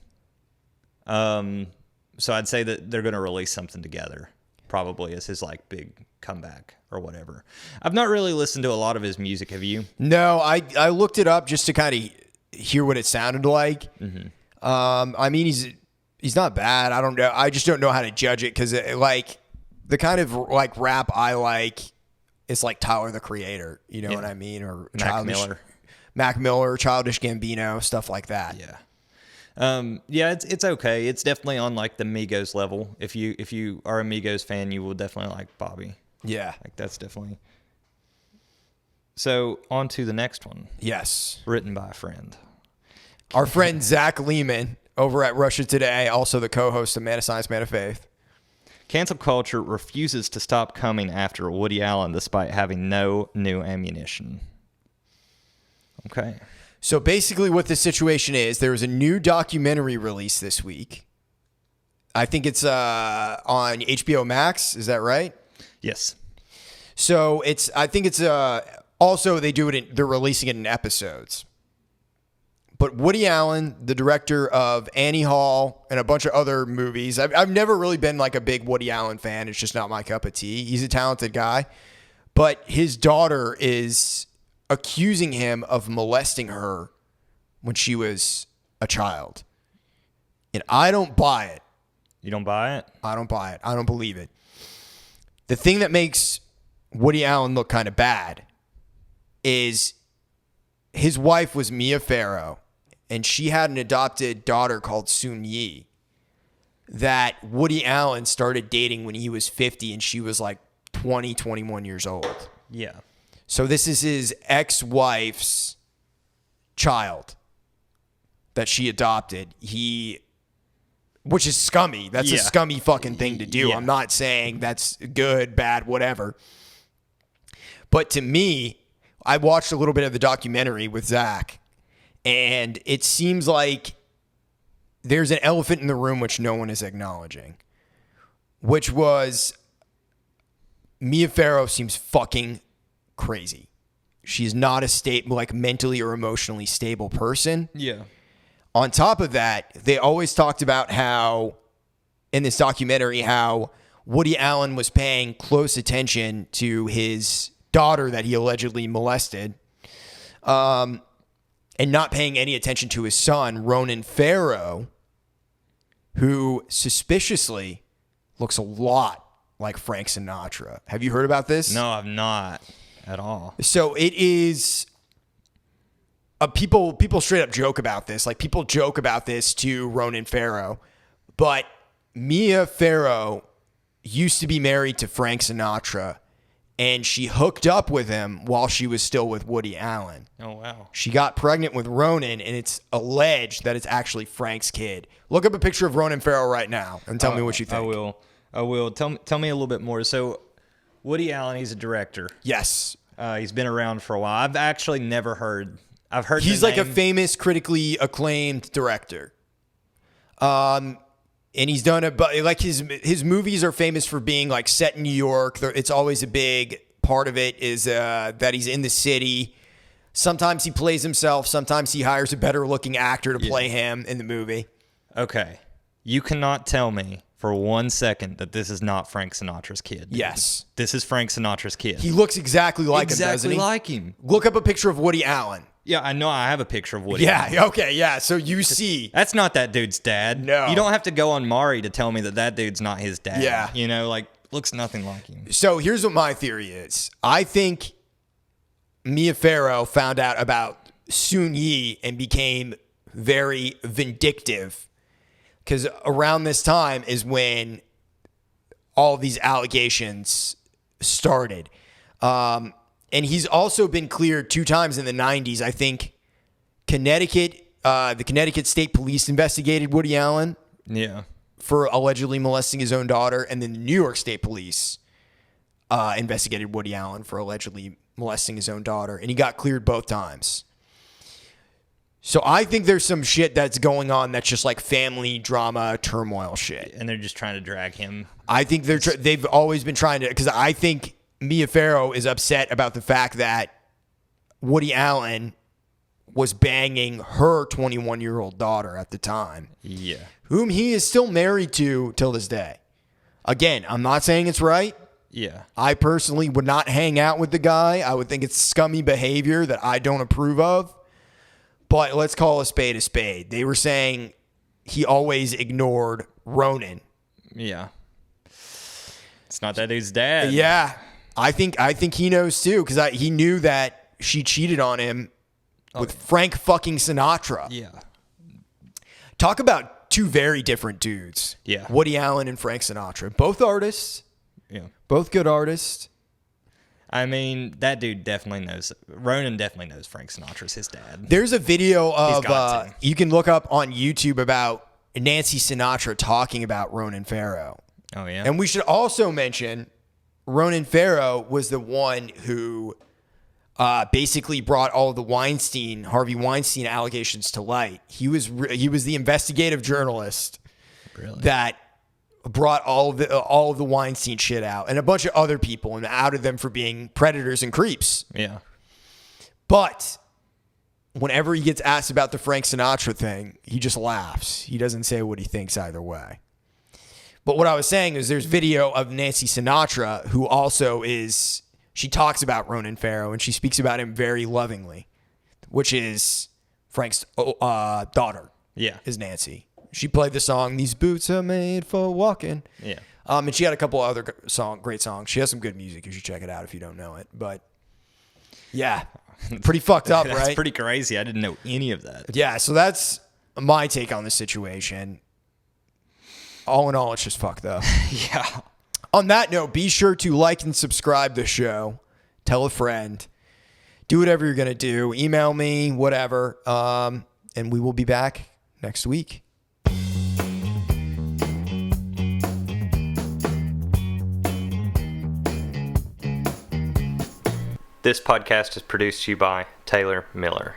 So I'd say that they're going to release something together, probably as his like big comeback or whatever. I've not really listened to a lot of his music. Have you? No, I looked it up just to kind of hear what it sounded like. Mm-hmm. I mean, he's not bad. I don't know. I just don't know how to judge it because like the kind of like rap I like is like Tyler the Creator. You know what I mean? Or Mac Miller, Childish Gambino, stuff like that. Yeah, it's okay. It's definitely on like the Migos level. If you are a Migos fan, you will definitely like Bobby. Yeah, like that's definitely. So on to the next one. Yes, written by a friend. Our friend Zach Lehman over at Russia Today, also the co-host of Man of Science, Man of Faith. Cancel culture refuses to stop coming after Woody Allen despite having no new ammunition. Okay. So basically what the situation is, there was a new documentary released this week. I think it's on HBO Max. Is that right? Yes. So I think it's also they're releasing it in episodes. But Woody Allen, the director of Annie Hall and a bunch of other movies, I've never really been like a big Woody Allen fan. It's just not my cup of tea. He's a talented guy. But his daughter is accusing him of molesting her when she was a child. And I don't buy it. You don't buy it? I don't buy it. I don't believe it. The thing that makes Woody Allen look kind of bad is his wife was Mia Farrow, and she had an adopted daughter called Soon Yi that Woody Allen started dating when he was 50 and she was like 20, 21 years old. Yeah. So this is his ex-wife's child that she adopted. Which is scummy. That's a scummy fucking thing to do. I'm not saying that's good, bad, whatever. But to me, I watched a little bit of the documentary with Zach, and it seems like there's an elephant in the room which no one is acknowledging, which was Mia Farrow seems fucking crazy. She's not a mentally or emotionally stable person. Yeah. On top of that, they always talked about how, in this documentary, how Woody Allen was paying close attention to his daughter that he allegedly molested, and not paying any attention to his son, Ronan Farrow, who suspiciously looks a lot like Frank Sinatra. Have you heard about this? No, I've not at all. So it is... people straight up joke about this. Like, people joke about this to Ronan Farrow. But Mia Farrow used to be married to Frank Sinatra, and she hooked up with him while she was still with Woody Allen. Oh, wow. She got pregnant with Ronan, and it's alleged that it's actually Frank's kid. Look up a picture of Ronan Farrow right now and tell me what you think. I will. Tell me a little bit more. So, Woody Allen, he's a director. Yes. He's been around for a while. I've actually never heard... He's like a famous, critically acclaimed director. And he's done it, but like his movies are famous for being like set in New York. It's always a big part of it is that he's in the city. Sometimes he plays himself. Sometimes he hires a better looking actor to play him in the movie. Okay. You cannot tell me for 1 second that this is not Frank Sinatra's kid. Dude. Yes. This is Frank Sinatra's kid. He looks exactly like him, doesn't he? Exactly like him. Look up a picture of Woody Allen. Yeah, I know. I have a picture of Woody Allen. Yeah, okay, yeah. So you see. That's not that dude's dad. No. You don't have to go on Maury to tell me that dude's not his dad. Yeah. You know, like, looks nothing like him. So here's what my theory is. I think Mia Farrow found out about Soon Yi and became very vindictive. Because around this time is when all these allegations started. And he's also been cleared 2 times in the 90s. I think the Connecticut State Police investigated Woody Allen for allegedly molesting his own daughter. And then the New York State Police investigated Woody Allen for allegedly molesting his own daughter. And he got cleared both times. So I think there's some shit that's going on that's just like family drama, turmoil shit. And they're just trying to drag him. I think they've always been trying to, because I think Mia Farrow is upset about the fact that Woody Allen was banging her 21-year-old daughter at the time. Yeah. Whom he is still married to till this day. Again, I'm not saying it's right. Yeah. I personally would not hang out with the guy. I would think it's scummy behavior that I don't approve of. But let's call a spade a spade. They were saying he always ignored Ronan. Yeah. It's not that dude's dad. Yeah. I think he knows too, because he knew that she cheated on him with Frank fucking Sinatra. Yeah. Talk about 2 very different dudes. Yeah. Woody Allen and Frank Sinatra. Both artists. Yeah. Both good artists. I mean, that dude definitely knows. Ronan definitely knows Frank Sinatra's his dad. There's a video of, got to. you can look up on YouTube about Nancy Sinatra talking about Ronan Farrow. Oh, yeah? And we should also mention Ronan Farrow was the one who basically brought all of the Harvey Weinstein allegations to light. He was the investigative journalist that brought all of the Weinstein shit out, and a bunch of other people, and outed them for being predators and creeps. Yeah. But whenever he gets asked about the Frank Sinatra thing, he just laughs. He doesn't say what he thinks either way. But what I was saying is there's video of Nancy Sinatra, who also she talks about Ronan Farrow, and she speaks about him very lovingly, which is Frank's daughter. Yeah. Is Nancy. She played the song, "These Boots Are Made for Walking." Yeah. And she had a couple other great songs. She has some good music. You should check it out if you don't know it. But yeah, pretty fucked up, That's right? pretty crazy. I didn't know any of that. Yeah, so that's my take on the situation. All in all, it's just fucked up. Yeah. On that note, be sure to like and subscribe the show. Tell a friend. Do whatever you're going to do. Email me, whatever. And we will be back next week. This podcast is produced to you by Taylor Miller.